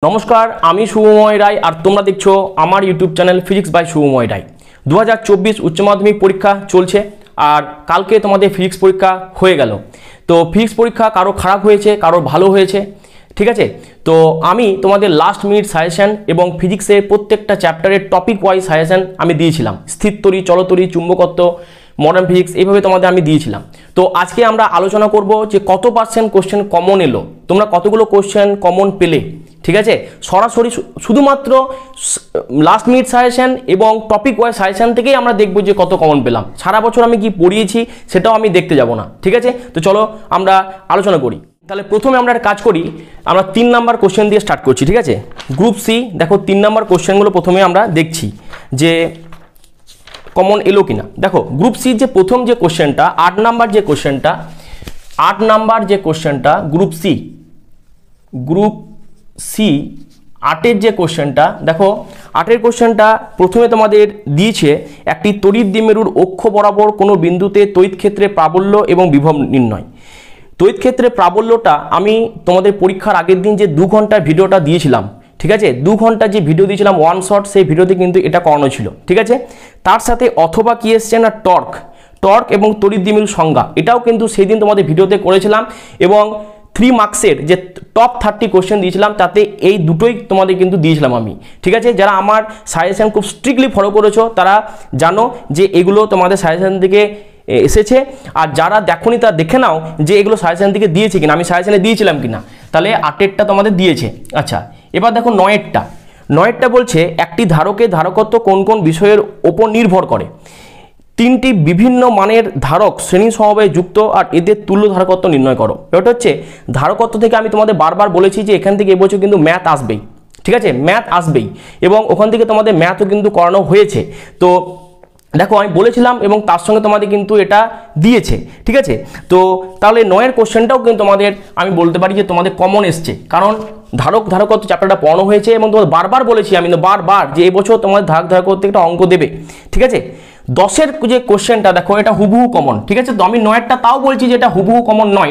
নমস্কার, আমি শুভময় রায় আর তোমরা দেখছো আমার YouTube channel physics by Shubhamoy Roy. 2024 উচ্চ মাধ্যমিক পরীক্ষা চলছে আর কালকে তোমাদের ফিজিক্স পরীক্ষা হয়ে গেল। তো ফিজিক্স পরীক্ষা কারো খারাপ হয়েছে, কারো ভালো হয়েছে, ঠিক আছে। তো আমি তোমাদের লাস্ট মিনিট সাজেশন এবং ফিজিক্সের প্রত্যেকটা চ্যাপ্টারের টপিক ওয়াইজ সাজেশন আমি দিয়েছিলাম। স্থিরতরি, চলতরি, চুম্বকত্ব, মডার্ন ফিজিক্স এইভাবে তোমাদের আমি দিয়েছিলাম। তো আজকে আমরা আলোচনা করব যে কত পার্সেন্ট কোশ্চেন কমন এলো, তোমরা কতগুলো কোশ্চেন কমন পেলে, ঠিক আছে। সরাসরি শুধুমাত্র লাস্ট মিনিট সাজেশন এবং টপিক ওয়াইজ সাজেশন থেকেই আমরা দেখবো যে কত কমন পেলাম। সারা বছর আমি কি পড়িয়েছি সেটাও আমি দেখতে যাব না, ঠিক আছে। তো চলো আমরা আলোচনা করি। তাহলে প্রথমে আমরা একটা কাজ করি, আমরা 3 নাম্বার কোশ্চেন দিয়ে স্টার্ট করছি, ঠিক আছে। গ্রুপ সি, দেখো 3 নাম্বার কোশ্চেনগুলো প্রথমে আমরা দেখছি যে কমন এলো কিনা। দেখো গ্রুপ সি যে প্রথম যে কোশ্চেনটা 8 নাম্বার যে কোশ্চেনটা গ্রুপ সি 8-এর যে কোশ্চেনটা, দেখো 8-এর কোশ্চেনটা প্রথমে তোমাদের দিয়েছে একটি তড়িৎ দ্বিমেরুর অক্ষ বরাবর কোনো বিন্দুতে তড়িৎ ক্ষেত্রে প্রাবল্য এবং বিভব নির্ণয়। তড়িৎ ক্ষেত্রে প্রাবল্যটা আমি তোমাদের পরীক্ষার আগের দিন যে 2 ঘন্টার ভিডিওটা দিয়েছিলাম, ঠিক আছে, 2 ঘন্টা যে ভিডিও দিয়েছিলাম ওয়ান শট, সেই ভিডিওতে কিন্তু এটা করানো ছিল, ঠিক আছে। তার সাথে অথবা কি এসছে না টর্ক এবং তড়িৎ দ্বিমেরুর সংজ্ঞা, এটাও কিন্তু সেই দিন তোমাদের ভিডিওতে করেছিলাম এবং 3 মার্কসের যে টপ 30 কোশ্চেন দিয়েছিলাম তাতে এই দুটোই তোমাদের কিন্তু দিয়েছিলাম আমি, ঠিক আছে। যারা আমার সাজেশন খুব স্ট্রিক্টলি ফলো করেছো তারা জানো যে এগুলো তোমাদের সাজেশন থেকে এসেছে, আর যারা দেখোনি তা দেখে নাও যে এগুলো সাজেশন থেকে দিয়েছে কিনা, আমি সাজেশনে দিয়েছিলাম কিনা। তাহলে 8-এরটা তোমাদের দিয়েছে। আচ্ছা, এবার দেখো 9-এরটা বলছে একটি ধারকের ধারকত্ব কোন কোন বিষয়ের ওপর নির্ভর করে। 3টি বিভিন্ন মানের ধারক শ্রেণী সমবায়ে যুক্ত আর এদের তুল্য ধারকত্ব নির্ণয় করো। এটা হচ্ছে ধারকত্ব থেকে আমি তোমাদের বারবার বলেছি যে এখান থেকে এবছর কিন্তু ম্যাথ আসবেই, ঠিক আছে, ম্যাথ আসবেই এবং ওখান থেকে তোমাদের ম্যাথও কিন্তু করানো হয়েছে। তো দেখো আমি বলেছিলাম এবং তার সঙ্গে তোমাদের কিন্তু এটা দিয়েছে, ঠিক আছে। তো তাহলে 9-এর কোশ্চেনটাও কিন্তু তোমাদের আমি বলতে পারি যে তোমাদের কমন এসছে, কারণ ধারকত্ব চ্যাপ্টারটা পড়ানো হয়েছে এবং তোমাদের বারবার বলেছি আমি বারবার যে এবছর তোমাদের ধারকত্ব একটা অঙ্ক দেবে, ঠিক আছে। 10-এর যে কোশ্চেনটা দেখো এটা হুবহু কমন, ঠিক আছে। তো আমি 9-এরটা তাও বলছি যে এটা হুবহু কমন নয়,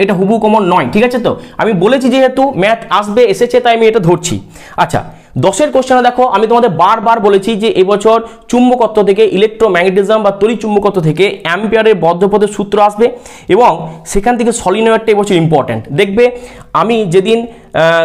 এটা হুবহু কমন নয়, ঠিক আছে। তো আমি বলেছি যেহেতু ম্যাথ আসবে এসেছে তাই আমি এটা ধরছি। আচ্ছা, 10-এর কোশ্চেনে দেখো আমি তোমাদের বারবার বলেছি যে এবছর চুম্বকত্ব থেকে ইলেকট্রোম্যাগনেটিজম বা তড়িৎ চুম্বকত্ব থেকে অ্যাম্পিয়ারের বদ্ধপদের সূত্র আসবে এবং সেখান থেকে সলিনয়েডটা এবছর ইম্পর্টেন্ট। দেখবে আমি যেদিন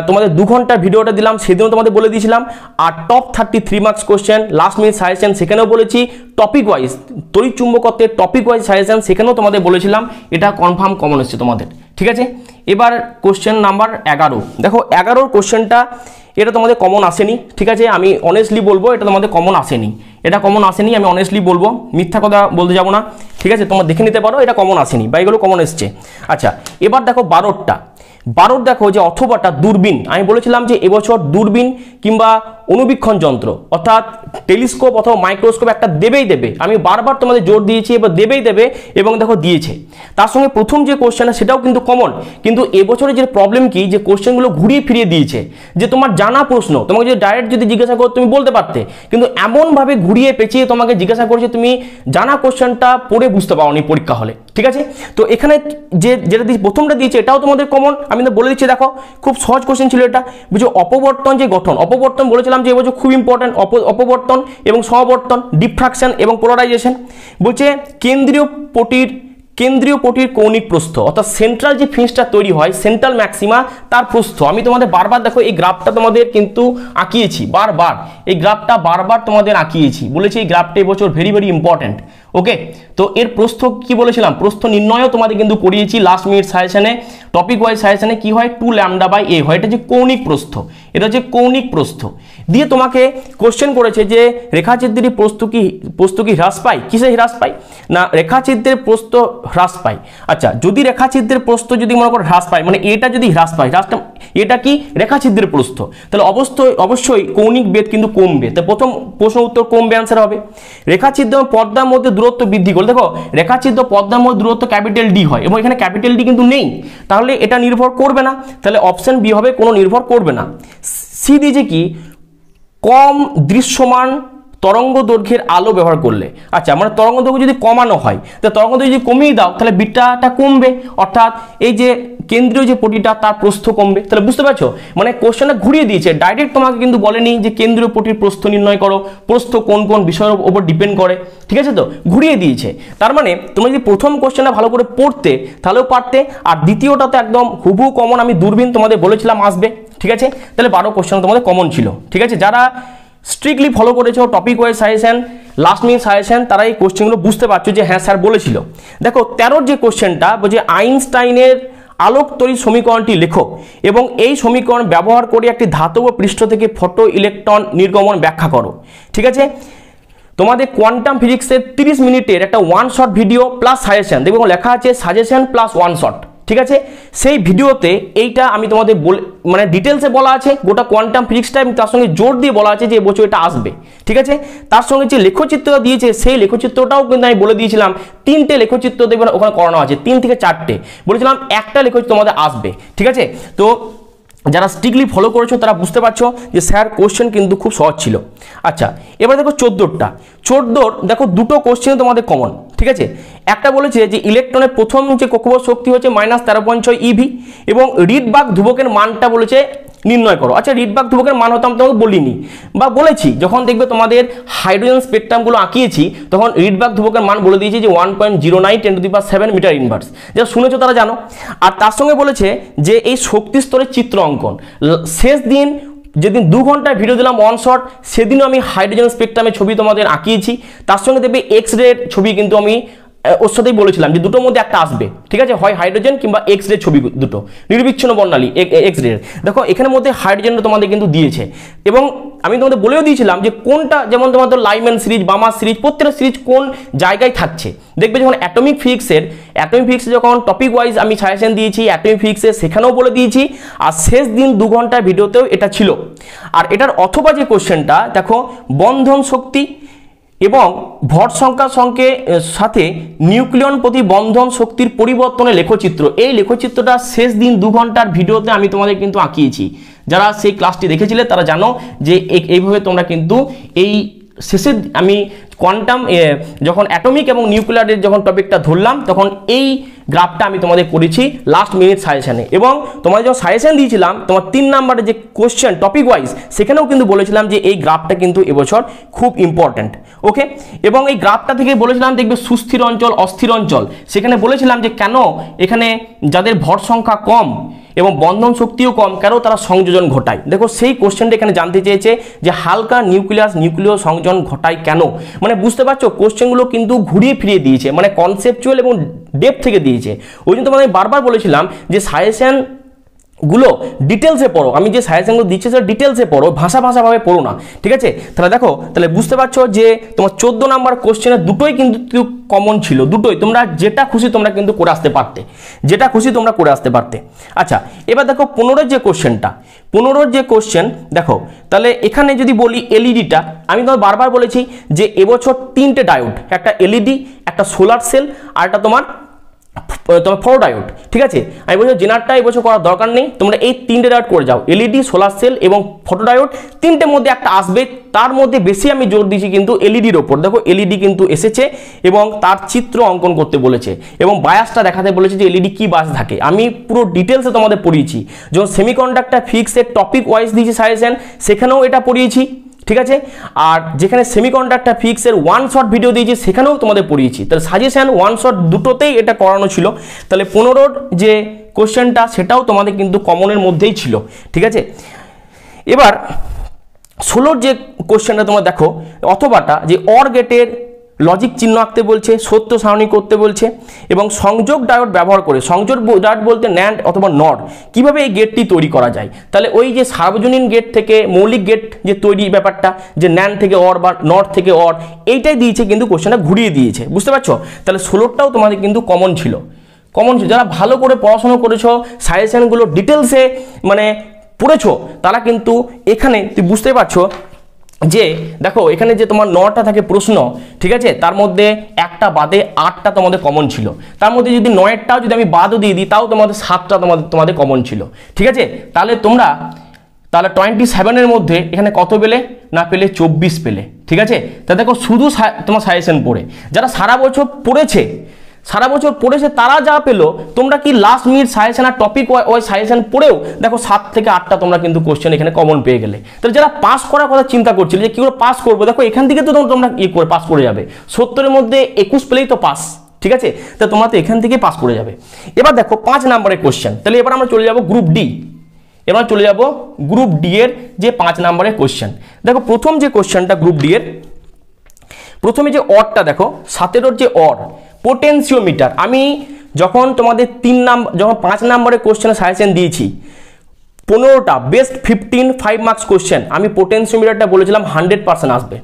তোমাদের 2 ঘন্টার ভিডিওটা দিলাম সেদিনও তোমাদের বলে দিয়েছিলাম, আর top 33 marks question last minute suggestion সেখানেও বলেছি, টপিক ওয়াইজ তড়িৎ চুম্বকত্বের টপিক ওয়াইজ সাজেশন সেখানেও তোমাদের বলেছিলাম, এটা কনফার্ম কমন এসছে তোমাদের, ঠিক আছে। এবার কোশ্চেন নাম্বার 11, দেখো 11-র কোশ্চেনটা এটা তোমাদের কমন আসেনি, ঠিক আছে। আমি অনেস্টলি বলবো এটা তোমাদের কমন আসেনি, আমি অনেস্টলি বলবো, মিথ্যা কথা বলতে যাবো না, ঠিক আছে। তোমরা দেখে নিতে পারো এটা কমন আসেনি বা এগুলো কমন এসছে। আচ্ছা, এবার দেখো 12 দেখো যে অথবাটা দূরবীন, আমি বলেছিলাম যে এবছর দূরবীন কিংবা অনুবীক্ষণ যন্ত্র অর্থাৎ টেলিস্কোপ অথবা মাইক্রোস্কোপ একটা দেবে, আমি বারবার তোমাদের জোর দিয়েছি, এবার দেবে এবং দেখো দিয়েছে। তার সঙ্গে প্রথম যে কোশ্চেনটা সেটাও কিন্তু কমন, কিন্তু এবছরের যে প্রবলেম কি যে কোশ্চেনগুলো ঘুরিয়ে ফিরিয়ে দিয়েছে, যে তোমার জানা প্রশ্ন তোমাকে যদি ডাইরেক্ট যদি জিজ্ঞাসা করো তুমি বলতে পারতে, কিন্তু এমনভাবে ঘুরিয়ে পেঁচিয়ে তোমাকে জিজ্ঞাসা করছে তুমি জানা কোশ্চেনটা পড়ে বুঝতে পারোনি পরীক্ষা হলে, ঠিক আছে। তো এখানে যেটা প্রথমটা দিয়েছে এটাও তোমাদের কমন, আমি তো বলে দিচ্ছি। দেখো খুব সহজ কোশ্চেন ছিল এটা, বুঝো অপবর্তন যে গঠন, অপবর্তন বলেছিলাম যে এবছর খুব ইম্পর্টেন্ট, অপবর্তন এবং সমাবর্তন, ডিফ্রাকশন এবং পোলারাইজেশন। বলছে কেন্দ্রীয় পটির কৌণিক প্রস্থ অর্থাৎ সেন্ট্রাল যে ফিন্সটা তৈরি হয় সেন্ট্রাল ম্যাক্সিমা তার প্রস্থ, আমি তোমাদের বারবার দেখো এই গ্রাফটা তোমাদের কিন্তু আঁকিয়েছি, এই গ্রাফটা বারবার তোমাদের আঁকিয়েছি, বলেছি এই গ্রাফটা এবছর ভেরি ইম্পর্টেন্ট, ওকে। তো এর প্রস্থ কি বলেছিলাম, প্রস্থ নির্ণয়ও তোমাদের কিন্তু করিয়েছি লাস্ট মিনিট সাজেশনে, টপিক ওয়াইজ সাজেশনে কি হয় 2λ/a হয়, এটা যে কৌণিক প্রস্থ, দিয়ে তোমাকে কোশ্চেন করেছে যে রেখাচিত্রের প্রস্থ কি হ্রাস পায়, কিসে হ্রাস পায় না রেখাচিত্রের প্রস্থ হ্রাস পায়। আচ্ছা, যদি রেখাচিত্রের প্রস্থ যদি মনে করো হ্রাস পায়, মানে এটা যদি হ্রাস পায়, এটা কি রেখাচিত্রের প্রস্থ, তাহলে অবশ্যই কৌণিক বেদ কিন্তু কমবে। তো প্রথম প্রশ্ন উত্তর কমবে, অ্যান্সার হবে। রেখাচিত্র পর্দার মধ্যে দূরত্ব বৃদ্ধি করলে, দেখো রেখাচিত্র পর্দার মধ্যে দূরত্ব ক্যাপিটাল ডি হয় এবং এখানে ক্যাপিটাল ডি কিন্তু নেই, তাহলে এটা নির্ভর করবে না, তাহলে অপশন বি হবে কোনো নির্ভর করবে না। সি দিয়েছে কি কম দৃশ্যমান তরঙ্গ দৈর্ঘ্যের আলো ব্যবহার করলে, আচ্ছা মানে তরঙ্গ দৈর্ঘ্য যদি কমানো হয়, তো তরঙ্গ দৈর্ঘ্য যদি কমিয়ে দাও তাহলে বিটাটা কমবে, অর্থাৎ এই যে কেন্দ্রীয় যে পটিটা তার প্রস্থ কমবে। তাহলে বুঝতে পারছো, মানে কোশ্চেনটা ঘুরিয়ে দিয়েছে, ডাইরেক্ট তোমাকে কিন্তু বলেনি যে কেন্দ্রীয় পটির প্রস্থ নির্ণয় করো, প্রস্থ কোন কোন বিষয়ের উপর ডিপেন্ড করে, ঠিক আছে, তো ঘুরিয়ে দিয়েছে। তার মানে তোমরা যদি প্রথম কোশ্চেনটা ভালো করে পড়তে তাহলেও পারতে, আর দ্বিতীয়টা তো একদম হুবহু কমন, আমি দূরবীন তোমাদের বলেছিলাম আসবে, ঠিক আছে। তাহলে 12 কোশ্চেন তোমাদের কমন ছিল, ঠিক আছে। যারা স্ট্রিক্টলি ফলো করেছো topic wise suggestion, last minute suggestion, তারা এই কোশ্চেনগুলো বুঝতে পারছো যে হ্যাঁ স্যার বলেছিল। দেখো 13 যে কোশ্চেনটা বলছে আইনস্টাইনের আলোক তড়িৎ সমীকরণটি লেখো এবং এই সমীকরণ ব্যবহার করে একটি ধাতব পৃষ্ঠ থেকে ফটো ইলেকট্রন নির্গমন ব্যাখ্যা করো, ঠিক আছে। তোমাদের কোয়ান্টাম ফিজিক্সের 30 মিনিটের একটা one shot video plus suggestion, দেখবে লেখা আছে সাজেশন প্লাস ওয়ান শট, ঠিক আছে। সেই ভিডিওতে এইটা আমি তোমাদের মানে ডিটেলসে বলা আছে গোটা কোয়ান্টাম ফিজিক্সটা, এবং তার সঙ্গে জোর দিয়ে বলা আছে যে এবছর এটা আসবে, ঠিক আছে। তার সঙ্গে যে লেখচিত্রটা দিয়েছে সেই লেখচিত্রটাও কিন্তু আমি বলে দিয়েছিলাম 3টে লেখচিত্র দেখবেন ওখানে করানো আছে, 3 থেকে 4টে, বলেছিলাম একটা লেখচিত্র তোমাদের আসবে, ঠিক আছে। তো যারা স্ট্রিক্টলি ফলো করেছো তারা বুঝতে পারছো যে স্যার কোশ্চেন কিন্তু খুব সহজ ছিল। আচ্ছা, এবার দেখো 14 দেখো দুটো কোশ্চেন তোমাদের কমন, ঠিক আছে। একটা বলেছে যে ইলেকট্রনের প্রথম যে কক্ষপথ শক্তি হচ্ছে -13.6 ইভি এবং রিডবার্গ ধ্রুবকের মানটা বলেছে নির্ণয় করো। আচ্ছা, রিডবার্গ ধ্রুবকের মান হয়তো আমি তোমাকে বলিনি বা বলেছি, যখন দেখবে তোমাদের হাইড্রোজেন স্পেকট্রামগুলো আঁকিয়েছি তখন রিডবার্গ ধ্রুবকের মান বলে দিয়েছি যে 1.09 10⁻⁷ মিটার ইনভার্স, যারা শুনেছো তারা জানো। আর তার সঙ্গে বলেছে যে এই শক্তি স্তরের চিত্র অঙ্কন, শেষ দিন যেদিন 2 ঘন্টায় ভিডিও দিলাম ওয়ান শট, সেদিনও আমি হাইড্রোজেন স্পেকট্রামের ছবি তোমাদের আঁকিয়েছি, তার সঙ্গে দেখবে এক্স রে ছবি কিন্তু আমি ওর সাথেই বলেছিলাম যে দুটোর মধ্যে একটা আসবে, ঠিক আছে, হয় হাইড্রোজেন কিংবা এক্স রে ছবি, দুটো নির্বিচ্ছিন্ন বর্ণালী এক্স রে। দেখো এখানের মধ্যে হাইড্রোজেনটা তোমাদের কিন্তু দিয়েছে, এবং আমি তোমাদের বলেও দিয়েছিলাম যে কোনটা, যেমন তোমাদের লাইম্যান সিরিজ, বামার সিরিজ, প্রত্যেকটা সিরিজ কোন জায়গায় থাকছে। দেখবে যখন অ্যাটমিক ফিজিক্সে যখন টপিক ওয়াইজ আমি সাজেশন দিয়েছি অ্যাটমিক ফিজিক্সে, সেখানেও বলে দিয়েছি, আর শেষ দিন 2 ঘন্টার ভিডিওতেও এটা ছিল। আর এটার অথবা যে কোশ্চেনটা দেখো বন্ধন শক্তি এবং ভর সংখ্যার সাথে নিউক্লিয়ন প্রতি বন্ধন শক্তির পরিবর্তনের লেখচিত্র, এই লেখচিত্রটা শেষ দিন 2 ঘন্টার ভিডিওতে আমি তোমাদের কিন্তু আঁকিয়েছি। যারা সেই ক্লাসটি দেখেছিলে তারা জানো যে এইভাবে তোমরা কিন্তু এই শেষে আমি কোয়ান্টাম যখন অ্যাটমিক এবং নিউক্লিয়ারের যখন টপিকটা ধরলাম তখন এই গ্রাফটা আমি তোমাদের করেছি লাস্ট মিনিট সাজেশনে, এবং তোমাদের যখন সাজেশন দিয়েছিলাম তোমার 3 নম্বরের যে কোশ্চেন টপিক ওয়াইজ, সেখানেও কিন্তু বলেছিলাম যে এই গ্রাফটা কিন্তু এবছর খুব ইম্পর্ট্যান্ট, ওকে। এবং এই গ্রাফটা থেকে বলেছিলাম দেখবে সুস্থির অঞ্চল, অস্থির অঞ্চল, সেখানে বলেছিলাম যে কেন এখানে যাদের ভর সংখ্যা কম এবং বন্ধন শক্তিও কম, কেন তারা সংযোজন ঘটায়। দেখো সেই কোশ্চেনটা এখানে জানতে চেয়েছে যে হালকা নিউক্লিয় সংযোজন ঘটায় কেন, মানে বুঝতে পারছো কোশ্চেনগুলো কিন্তু ঘুরিয়ে ফিরিয়ে দিয়েছে, মানে কনসেপচুয়াল এবং ডেপথ থেকে দিয়েছে। ওই জন্য তোমাদের বারবার বলেছিলাম যে সাজেশন গুলো ডিটেলসে পড়ো, আমি যে সাজেশনগুলো দিচ্ছি সেটা ডিটেলসে পড়ো, ভাষাভাবে পড়ো না, ঠিক আছে। তাহলে দেখো, তাহলে বুঝতে পারছো যে তোমার 14 নম্বর কোশ্চেনের দুটোই কিন্তু কমন ছিল, দুটোই তোমরা যেটা খুশি তোমরা কিন্তু করে আসতে পারতে, যেটা খুশি তোমরা করে আসতে পারতে। আচ্ছা, এবার দেখো 15 যে কোশ্চেনটা, 15 যে কোশ্চেন দেখো, তাহলে এখানে যদি বলি এলইডিটা, আমি তোমার বারবার বলেছি যে এবছর 3টে ডায়োড, একটা এলইডি, একটা সোলার সেল, আর একটা তোমার ফটোডায়োড, ঠিক আছে। আমি বলছি জেনারটা এবছর করার দরকার নেই, তোমরা এই 3টে ডায়োড করে যাও, এলইডি, সোলার সেল এবং ফটোডায়োড, 3টের মধ্যে একটা আসবে। তার মধ্যে বেশি আমি জোর দিয়েছি কিন্তু এলইডির ওপর। দেখো এলইডি কিন্তু এসেছে এবং তার চিত্র অঙ্কন করতে বলেছে এবং বায়াসটা দেখাতে বলেছে যে এলইডি কি বায়াস থাকে, আমি পুরো ডিটেলসে তোমাদের পড়িয়েছি। যখন সেমিকন্ডাক্টর ফিক্সের টপিক ওয়াইজ দিয়েছি সাজেশন, সেখানেও এটা পড়িয়েছি, ঠিক আছে। আর যেখানে সেমিকন্ডাক্টর ফিক্সের ওয়ান শট ভিডিও দিয়েছি সেখানেও তোমাদের পড়িয়েছি। তাহলে সাজেশন ওয়ান শট দুটোতেই এটা করানো ছিল। তাহলে 15 যে কোশ্চেনটা সেটাও তোমাদের কিন্তু কমনের মধ্যেই ছিল, ঠিক আছে। এবার 16 যে কোশ্চেনটা তোমরা দেখো, অথবাটা যে অর গেটের লজিক চিহ্ন আঁকতে বলছে, সত্য সারণী করতে বলছে এবং সংযোগ ডায়োড ব্যবহার করে, সংযোগ ডায়োড বলতে ন্যান্ড অথবা নট, কিভাবে এই গেটটি তৈরি করা যায়। তাহলে ওই যে সার্বজনীন গেট থেকে মৌলিক গেট যে তৈরি ব্যাপারটা, যে ন্যান্ড থেকে অর বা নট থেকে অর, এইটাই দিয়েছে কিন্তু কোশ্চেনটা ঘুরিয়ে দিয়েছে, বুঝতে পারছো। তাহলে 16টাও তোমাদের কিন্তু কমন ছিল। যারা ভালো করে পড়াশোনা করেছো, সাজেশনগুলো ডিটেলসে মানে পড়েছো, তারা কিন্তু এখানে তুই বুঝতে পারছো যে দেখো এখানে যে তোমার 9টা থাকে প্রশ্ন, ঠিক আছে, তার মধ্যে একটা বাদে 8টা তোমাদের কমন ছিল। তার মধ্যে যদি 9টাও যদি আমি বাদও দিয়ে দিই তাও তোমাদের 7টা তোমাদের কমন ছিল, ঠিক আছে। তাহলে 27-এর মধ্যে এখানে কত পেলে না, পেলে 24 পেলে, ঠিক আছে। তা দেখো শুধু তোমার সাজেশন পড়ে, যারা সারা বছর পড়েছে সারা বছর পড়েছে তারা যা পেলো, তোমরা কি লাস্ট মিনিট সাজেশন আর টপিক ওয়াইজ সাজেশন পড়েও দেখো 7 থেকে 8টা তোমরা কিন্তু কোশ্চেন এখানে কমন পেয়ে গেলে। তাহলে যারা পাস করার কথা চিন্তা করছিল যে কি করে পাস করবো, দেখো এখান থেকে তো তোমরা করে পাস করে যাবে। 70-এর মধ্যে 21 পেলেই তো পাস, ঠিক আছে? তা তোমরা তো এখান থেকে পাস করে যাবে। এবার দেখো 5 নম্বরের কোশ্চেন। তাহলে এবার আমরা চলে যাব গ্রুপ ডি। এবার চলে যাব গ্রুপ ডি এর যে 5 নম্বরের কোশ্চেন। দেখো প্রথম যে কোশ্চেনটা গ্রুপ ডি এর, প্রথমে যে অরটা দেখো 17-এর যে অর পোটেনশিওমিটার, আমি যখন তোমাদের 5 নম্বরের কোশ্চেনে সাজেশন দিয়েছি 15টা বেস্ট 15 5 মার্কস কোশ্চেন, আমি পোটেনশিওমিটারটা বলেছিলাম 100% আসবে।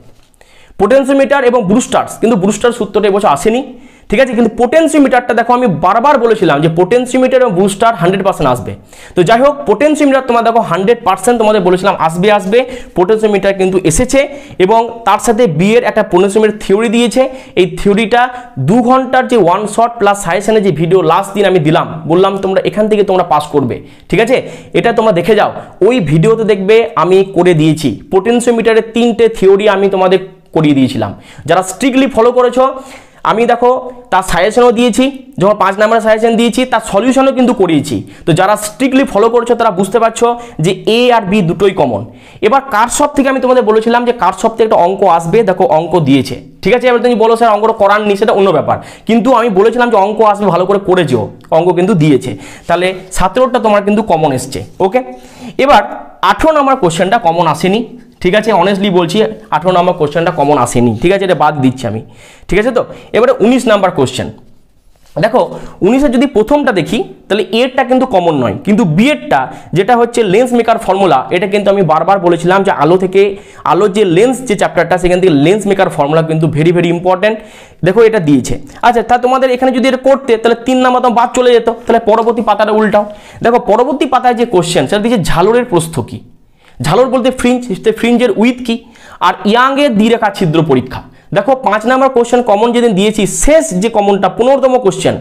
পোটেনশিওমিটার এবং ব্রুস্টার্স, কিন্তু ব্রুস্টার সূত্রটা এবছর আসেনি, ঠিক আছে? কিন্তু পোটেনশিওমিটারটা দেখো আমি বারবার বলেছিলাম যে পোটেনশিওমিটার এবং ব্রুস্টার 100% আসবে। তো যাই হোক পোটেনশিওমিটার তোমার দেখো 100% তোমাদের বলেছিলাম আসবে। পোটেনশিওমিটার কিন্তু এসেছে এবং তার সাথে বি এর একটা পোটেনশিওমিটার থিওরি দিয়েছে। এই থিওরিটা 2 ঘন্টার যে ওয়ান শট প্লাস সাজেশনের যে ভিডিও লাস্ট দিন আমি দিলাম, বললাম তোমরা এখান থেকে তোমরা পাস করবে, ঠিক আছে? এটা তোমরা দেখে যাও, ওই ভিডিওতে দেখবে আমি করে দিয়েছি পোটেনশিওমিটারের 3টে থিওরি আমি তোমাদের করিয়ে দিয়েছিলাম। যারা স্ট্রিক্টলি ফলো করেছো, আমি দেখো তার সাজেশনও দিয়েছি, যখন 5 নম্বরের সাজেশন দিয়েছি তার সলিউশনও কিন্তু করিয়েছি। তো যারা স্ট্রিক্টলি ফলো করেছো তারা বুঝতে পারছো যে এ আর বি দুটোই কমন। এবার কারশফ থেকে আমি তোমাদের বলেছিলাম যে কারশফ থেকে একটা অঙ্ক আসবে, দেখো অঙ্ক দিয়েছে, ঠিক আছে? এবার তুমি বলো স্যার অঙ্কটা করাননি, সেটা অন্য ব্যাপার, কিন্তু আমি বলেছিলাম যে অঙ্ক আসবে, ভালো করে করেছো, অঙ্ক কিন্তু দিয়েছে। তাহলে 17টা তোমার কিন্তু কমন এসছে, ওকে? এবার 18 নম্বর কোশ্চেনটা কমন আসেনি, ঠিক আছে? অনেস্টলি বলছি 18 নম্বর কোশ্চেনটা কমন আসেনি, ঠিক আছে? এটা বাদ দিচ্ছি আমি, ঠিক আছে? তো এবারে 19 নম্বর কোশ্চেন দেখো, 19-এর যদি প্রথমটা দেখি তাহলে এরটা কিন্তু কমন নয়, কিন্তু বি এরটা যেটা হচ্ছে লেন্স মেকার ফর্মুলা, এটা কিন্তু আমি বারবার বলেছিলাম যে আলোর যে লেন্স যে চ্যাপ্টারটা, সেখান থেকে লেন্স মেকার ফর্মুলা কিন্তু ভেরি ভেরি ইম্পর্টেন্ট। দেখো এটা দিয়েছে। আচ্ছা, তা তোমাদের এখানে যদি এটা করতে তাহলে 3 নাম্বার তো বাদ চলে যেত, তাহলে পরবর্তী পাতাটা উল্টাও। দেখো পরবর্তী পাতায় যে কোশ্চেন সেটা দিয়েছে ঝালরের প্রস্থ কি। ঝালর বলতে ফ্রিঞ্জের উইথ কি, আর ইয়াংয়ের দ্বিরেখা ছিদ্র পরীক্ষা। দেখো 5 নম্বর কোশ্চেন কমন যেদিন দিয়েছি, শেষ যে কমনটা 15তম কোশ্চেন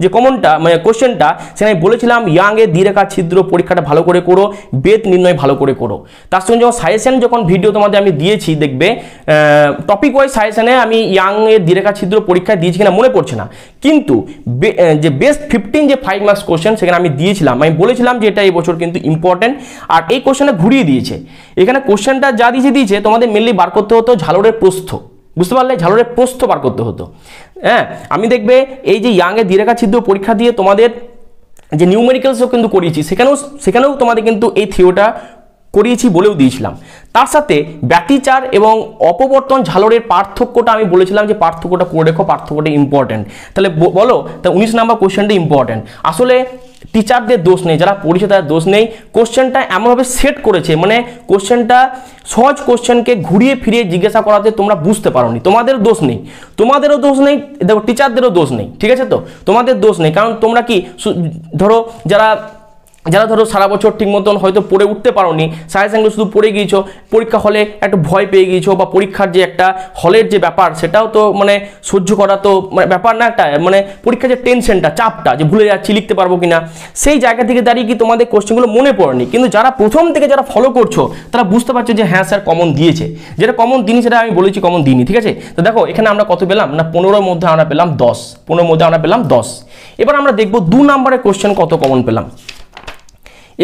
যে কমনটা মানে কোশ্চেনটা, সেখানে বলেছিলাম ইয়াংয়ের দ্বিরেখা ছিদ্র পরীক্ষাটা ভালো করে করো, বেদ নির্ণয় ভালো করে করো। তার সঙ্গে যখন সাজেশন যখন ভিডিও তোমাদের আমি দিয়েছি, দেখবে টপিক ওয়াইজ সাজেশনে আমি ইয়াংয়ের দ্বিরেখা ছিদ্র পরীক্ষা দিয়েছি কিনা মনে পড়ছে না, কিন্তু যে বেস্ট 15 যে 5 মার্কস কোশ্চেন সেখানে আমি দিয়েছিলাম, আমি বলেছিলাম যে এটা এই বছর কিন্তু ইম্পর্টেন্ট। আর এই কোশ্চেনটা ঘুরিয়ে দিয়েছে, এখানে কোশ্চেনটা যা দিয়েছে তোমাদের মেনলি বার করতে হতো ঝালরের প্রস্থ, বুঝতে পারলে? ঝালরের প্রস্থ বার করতে হতো। হ্যাঁ, আমি দেখবে এই যে ইয়াংয়ের দ্বিরেখা ছিদ্র পরীক্ষা দিয়ে তোমাদের যে নিউমেরিক্যালসও কিন্তু করিয়েছি, সেখানেও তোমাদের কিন্তু এই থিওরিটা করিয়েছি বলেও দিয়েছিলাম। তার সাথে ব্যতিচার এবং অপবর্তন ঝালরের পার্থক্যটা আমি বলেছিলাম যে পার্থক্যটা করে রেখো, পার্থক্যটা ইম্পর্টেন্ট। তাহলে বলো, তা 19 নম্বর কোশ্চেনটা ইম্পর্টেন্ট। আসলে টিচারদের দোষ নেই, যারা পড়েছে তাদের দোষ নেই। কোশ্চেনটা এমনভাবে সেট করেছে, মানে কোশ্চেনটা সহজ কোশ্চেনকে ঘুরিয়ে ফিরিয়ে জিজ্ঞাসা করাতে তোমরা বুঝতে পারোনি, তোমাদের দোষ নেই, তোমাদেরও দোষ নেই, দেখো টিচারদেরও দোষ নেই, ঠিক আছে? তো তোমাদের দোষ নেই, কারণ তোমরা কি ধরো যারা ধরো সারা বছর ঠিক মতন হয়তো পড়ে উঠতে পারোনি, সাজেশনগুলো শুধু পড়ে গিয়েছো, পরীক্ষা হলে একটু ভয় পেয়ে গিয়েছো, বা পরীক্ষার যে একটা হলের যে ব্যাপার সেটাও তো মানে সহ্য করা তো মানে ব্যাপার না, একটা মানে পরীক্ষার যে টেনশনটা, চাপটা, যে ভুলে যাচ্ছি লিখতে পারবো কিনা, সেই জায়গা থেকে দাঁড়িয়ে কি তোমাদের কোশ্চেনগুলো মনে পড়েনি। কিন্তু যারা প্রথম থেকে যারা ফলো করছো তারা বুঝতে পারছো যে হ্যাঁ স্যার কমন দিয়েছে, যেটা কমন দিনই সেটা আমি বলেছি কমন দিইনি, ঠিক আছে? তো দেখো এখানে আমরা কত পেলাম না, 15-এর মধ্যে আমরা পেলাম 10, 15-এর মধ্যে আমরা পেলাম 10। এবার আমরা দেখবো 2 নম্বরের কোশ্চেন কত কমন পেলাম।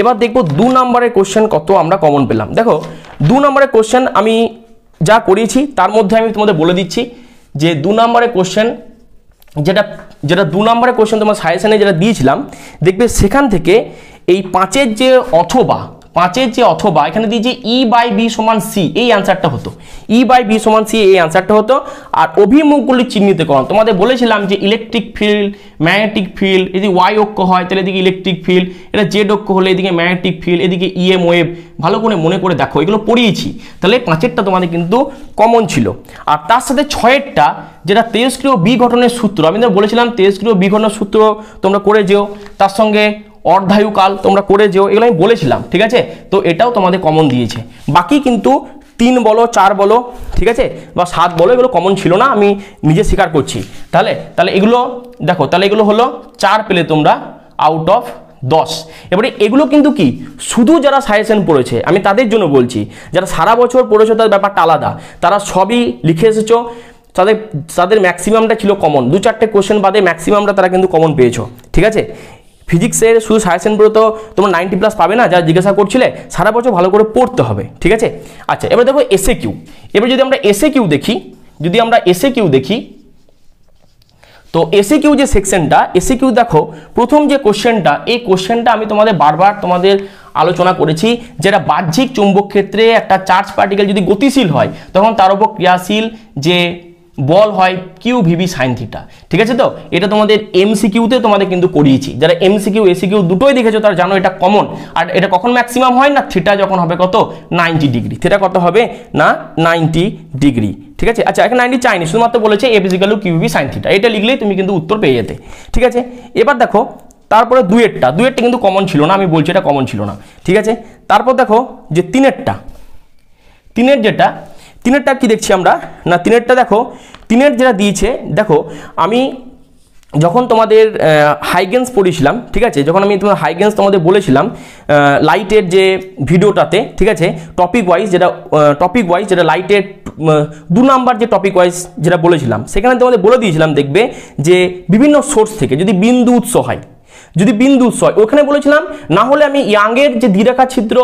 এবার দেখবো 2 নম্বরের কোশ্চেন কত আমরা কমন পেলাম। দেখো 2 নম্বরের কোশ্চেন আমি যা করিয়েছি তার মধ্যে আমি তোমাদের বলে দিচ্ছি যে 2 নম্বরের কোশ্চেন যেটা 2 নম্বরের কোশ্চেন তোমার সাজেশনে যেটা দিয়েছিলাম, দেখবে সেখান থেকে এই 5-এর যে অথবা এখানে দিয়েছি E/B = C, এই অ্যান্সারটা হতো, E/B = C এই অ্যান্সারটা হতো। আর অভিমুখগুলি চিহ্নিতকরণ তোমাদের বলেছিলাম যে ইলেকট্রিক ফিল্ড, ম্যাগনেটিক ফিল্ড, যদি Y অক্ষ হয় তাহলে এদিকে ইলেকট্রিক ফিল্ড, এটা Z অক্ষ হলে এদিকে ম্যাগনেটিক ফিল্ড, এদিকে EM ওয়েভ, ভালো করে মনে করে দেখো, এগুলো পড়িয়েছি। তাহলে 5-এরটা তোমাদের কিন্তু কমন ছিল। আর তার সাথে 6-এরটা যেটা তেজস্ক্রিয় বিঘটনের সূত্র, আমি বলেছিলাম তেজস্ক্রিয় বিঘটনের সূত্র তোমরা করে যেও, তার সঙ্গে অর্ধায়ুকাল তোমরা করে যেও, এগুলো আমি বলেছিলাম, ঠিক আছে? তো এটাও তোমাদের কমন দিয়েছে। বাকি কিন্তু 3 বলো, 4 বলো, ঠিক আছে, বা 7 বলো, এগুলো কমন ছিল না, আমি নিজে স্বীকার করছি। তাহলে এগুলো দেখো, তাহলে এগুলো হলো 4 পেলে তোমরা আউট অফ 10। এবারে এগুলো কিন্তু কি শুধু যারা সাজেশন পড়েছে আমি তাদের জন্য বলছি, যারা সারা বছর পড়েছো তাদের ব্যাপারটা আলাদা, তারা সবই লিখে এসেছো, তাদের তাদের ম্যাক্সিমামটা ছিল কমন, 2-4টে কোশ্চেন বাদে ম্যাক্সিমামটা তারা কিন্তু কমন পেয়েছো, ঠিক আছে। ফিজিক্সের শুধু সাজেশন পড়ে তো তোমার 90+ পাবে না, যা জিজ্ঞাসা করছিলে, সারা বছর ভালো করে পড়তে হবে, ঠিক আছে। আচ্ছা, এবার দেখো এসএ কিউ। এবার যদি আমরা এসএ কিউ দেখি, তো এসএ কিউ যে সেকশনটা, এসএ কিউ দেখো প্রথম যে কোশ্চেনটা, এই কোশ্চেনটা আমি তোমাদের বারবার তোমাদের আলোচনা করেছি, যেটা বাহ্যিক চুম্বক ক্ষেত্রে একটা চার্জ পার্টিকেল যদি গতিশীল হয় তখন তার উপর ক্রিয়াশীল যে বল হয় কিউ ভিবি সাইন থিটা, ঠিক আছে। তো এটা তোমাদের এমসিকিউতে তোমাদের কিন্তু করিয়েছি, যারা এমসিকিউ এসিকিউ দুটোই দেখেছো তারা জানো এটা কমন। আর এটা কখন ম্যাক্সিমাম হয় না, থিটা যখন হবে কত 90 ডিগ্রি, থিটা কত হবে না 90 ডিগ্রি, ঠিক আছে। আচ্ছা, এখানে 90 চাইনি, শুধুমাত্র বলেছে A equal to Q VB sine theta, এটা লিখলেই তুমি কিন্তু উত্তর পেয়ে যেতে, ঠিক আছে। এবার দেখো তারপরে দুয়েরটা কিন্তু কমন ছিল না, আমি বলছি এটা কমন ছিল না, ঠিক আছে। তারপর দেখো যে তিনেরটা কি দেখছি আমরা না, তিনেরটা দেখো, তিনের যেটা দিয়েছে দেখো, আমি যখন তোমাদের হাইগেন্স পড়িয়েছিলাম, ঠিক আছে, যখন আমি তোমার হাইগেন্স তোমাদের বলেছিলাম লাইটের যে ভিডিওটাতে, ঠিক আছে, টপিক ওয়াইজ যেটা লাইটের 2 নাম্বার যে টপিক ওয়াইজ যেটা বলেছিলাম, সেখানে তোমাদের বলে দিয়েছিলাম দেখবে যে বিভিন্ন সোর্স থেকে যদি বিন্দু উৎস হয়, ওখানে বলেছিলাম, না হলে আমি ইয়াংয়ের যে দ্বিরেখা ছিদ্র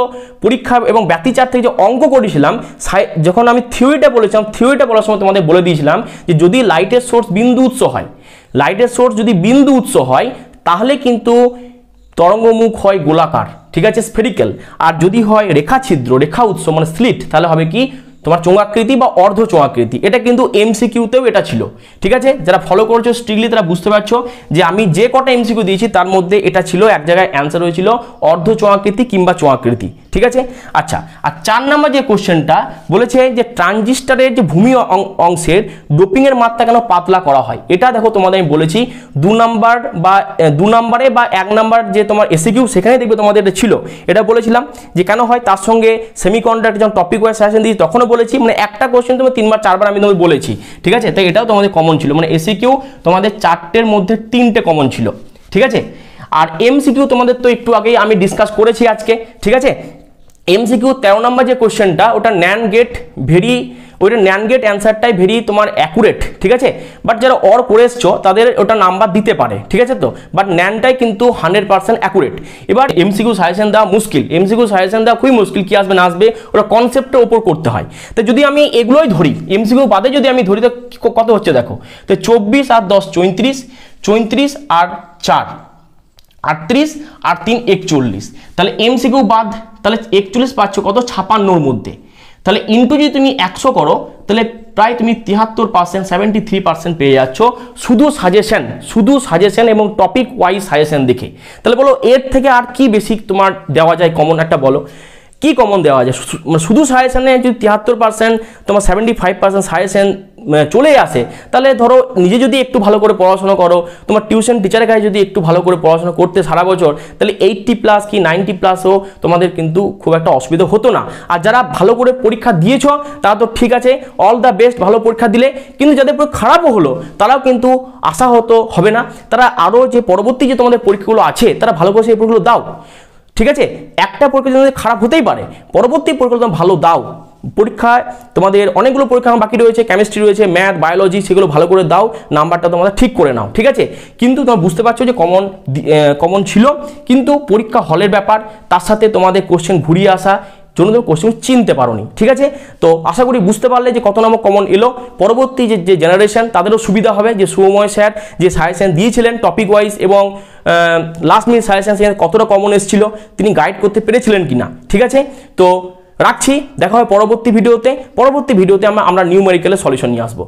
পরীক্ষা এবং ব্যতিচার থেকে যে অঙ্ক করেছিলাম, যখন আমি থিওরিটা বলার সময় তোমাদের বলে দিয়েছিলাম যে যদি লাইটের সোর্স বিন্দু উৎস হয়, তাহলে কিন্তু তরঙ্গমুখ হয় গোলাকার, ঠিক আছে, স্ফেরিক্যাল। আর যদি হয় রেখা উৎস মানে স্লিট, তাহলে হবে কি তোমার চোঙাকৃতি বা অর্ধ চোঙাকৃতি। এটা কিন্তু এমসিকিউতেও এটা ছিল, ঠিক আছে। যারা ফলো করেছো স্ট্রিক্টলি তারা বুঝতে পারছো যে আমি যে কটা এমসিকিউ দিয়েছি তার মধ্যে এটা ছিল, এক জায়গায় অ্যান্সার হয়েছিল অর্ধ চোঙাকৃতি কিংবা চোঙাকৃতি, ঠিক আছে। আচ্ছা, আর 4 নম্বর যে কোশ্চেনটা বলেছে যে ট্রানজিস্টরের যে ভূমি অংশের ডোপিংয়ের মাত্রা কেন পাতলা করা হয়, এটা দেখো তোমাদের আমি বলেছি 2 নম্বরে বা 1 নম্বর যে তোমার এসিকিউ সেখানে দেখবে তোমাদের এটা ছিল, এটা বলেছিলাম যে কেন হয়। তার সঙ্গে সেমিকন্ডাক্টর যখন টপিক ওয়াইজ সাজেশন দিয়েছি তখনও বলেছি, মানে একটা কোশ্চেন তোমার 3বার 4বার আমি তোমাদের বলেছি, ঠিক আছে। তাই এটাও তোমাদের কমন ছিল, মানে এসিকিউ তোমাদের 4টের মধ্যে 3টে কমন ছিল, ঠিক আছে। আর এমসিকিউ তোমাদের তো একটু আগেই আমি ডিসকাস করেছি আজকে, ঠিক আছে। এমসিকিউ 13 নম্বর যে কোশ্চেনটা, ওটা ন্যান্ড গেট অ্যান্সারটাই ভেরি তোমার অ্যাকুরেট, ঠিক আছে। বাট যারা অর করে এসছো তাদের ওটা নাম্বার দিতে পারে, ঠিক আছে। তো বাট ন্যানটাই কিন্তু 100% অ্যাকুরেট। এবার এমসিকিউ সাজেশন দেওয়া খুবই মুশকিল, কি আসবে না আসবে ওটা কনসেপ্টের ওপর করতে হয়। তো যদি আমি এগুলোই ধরি, এমসিকিউ বাদে যদি আমি ধরি, তো কত হচ্ছে দেখো, তো 24 আর 10 34 আর 4 38 আর 3 41, তাহলে এমসিকিউ বাদ, তাহলে 41 পাচ্ছ কত 56-র মধ্যে, তাহলে ইন্টু যদি তুমি 100 করো তাহলে প্রায় তুমি 73% 73% পেয়ে যাচ্ছ শুধু সাজেশন এবং টপিক ওয়াইজ সাজেশন দেখে। তাহলে বলো এর থেকে আর কি বেশি তোমার দেওয়া যায় কমন, একটা বলো কি কমন দেওয়া যায়। শুধু সাজেশনে যদি 73% তোমার 75% সাজেশন চলে আসে, তাহলে ধরো নিজে যদি একটু ভালো করে পড়াশোনা করো, তোমার টিউশন টিচারের কাছে যদি একটু ভালো করে পড়াশোনা করতে সারা বছর, তাহলে 80+ কি 90+ও তোমাদের কিন্তু খুব একটা অসুবিধা হতো না। আর যারা ভালো করে পরীক্ষা দিয়েছ তারা তো ঠিক আছে, অল দ্য বেস্ট, ভালো পরীক্ষা দিলে। কিন্তু যাদের পরীক্ষা খারাপও হলো তারাও কিন্তু আশাহত হবে না, তারা আরও যে পরবর্তী যে তোমাদের পরীক্ষাগুলো আছে তারা ভালো করে সেই পরীক্ষাগুলো দাও, ঠিক আছে। একটা পরীক্ষা তোমাদের খারাপ হতেই পারে, পরবর্তী পরীক্ষা তুমি ভালো দাও। পরীক্ষায় তোমাদের অনেকগুলো পরীক্ষা বাকি রয়েছে, কেমিস্ট্রি রয়েছে, ম্যাথ, বায়োলজি, সেগুলো ভালো করে দাও, নাম্বারটা তোমাদের ঠিক করে নাও, ঠিক আছে। কিন্তু তোমরা বুঝতে পারছো যে কমন ছিল, কিন্তু পরীক্ষা হলের ব্যাপার, তার সাথে তোমাদের কোশ্চেন ঘুরিয়ে আসা জন্য তুমি কোশ্চেন চিনতে পারোনি, ঠিক আছে। তো আশা করি বুঝতে পারলে যে কত নম্বর কমন এলো। পরবর্তী যে জেনারেশন তাদেরও সুবিধা হবে যে শুভময় স্যার যে সাজেশন দিয়েছিলেন টপিক ওয়াইজ এবং লাস্ট মিনিট সাজেশন সেখানে কতটা কমন এসেছিল, তিনি গাইড করতে পেরেছিলেন কিনা, ঠিক আছে। তো রাখছি, দেখা হয় পরবর্তী ভিডিওতে আমরা নিউমেরিক্যালের সলিউশন নিয়ে আসবো।